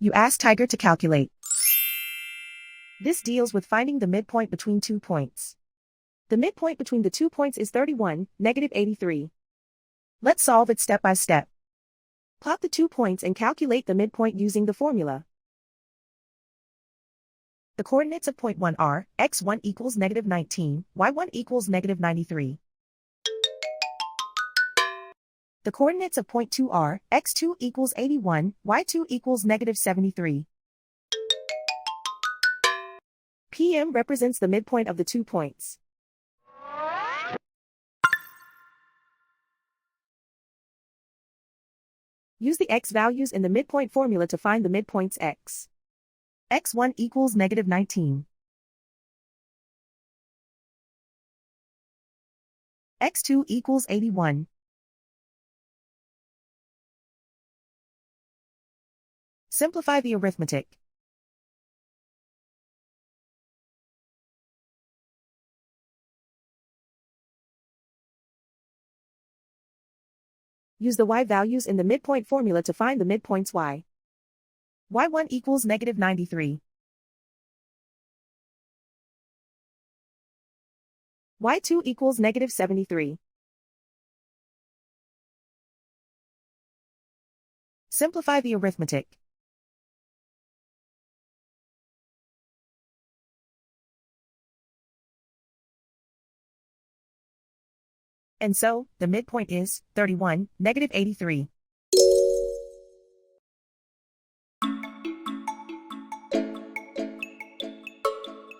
You ask Tiger to calculate. This deals with finding the midpoint between 2 points. The midpoint between the 2 points is 31, negative 83. Let's solve it step by step. Plot the 2 points and calculate the midpoint using the formula. The coordinates of point 1 are, x1 equals negative 19, y1 equals negative 93. The coordinates of point 2 are, x2 equals 81, y2 equals negative 73. PM represents the midpoint of the 2 points. Use the x values in the midpoint formula to find the midpoints x. x1 equals negative 19. x2 equals 81. Simplify the arithmetic. Use the y values in the midpoint formula to find the midpoints y. y1 equals negative 93. y2 equals negative 73. Simplify the arithmetic. And so, the midpoint is 31, negative 83.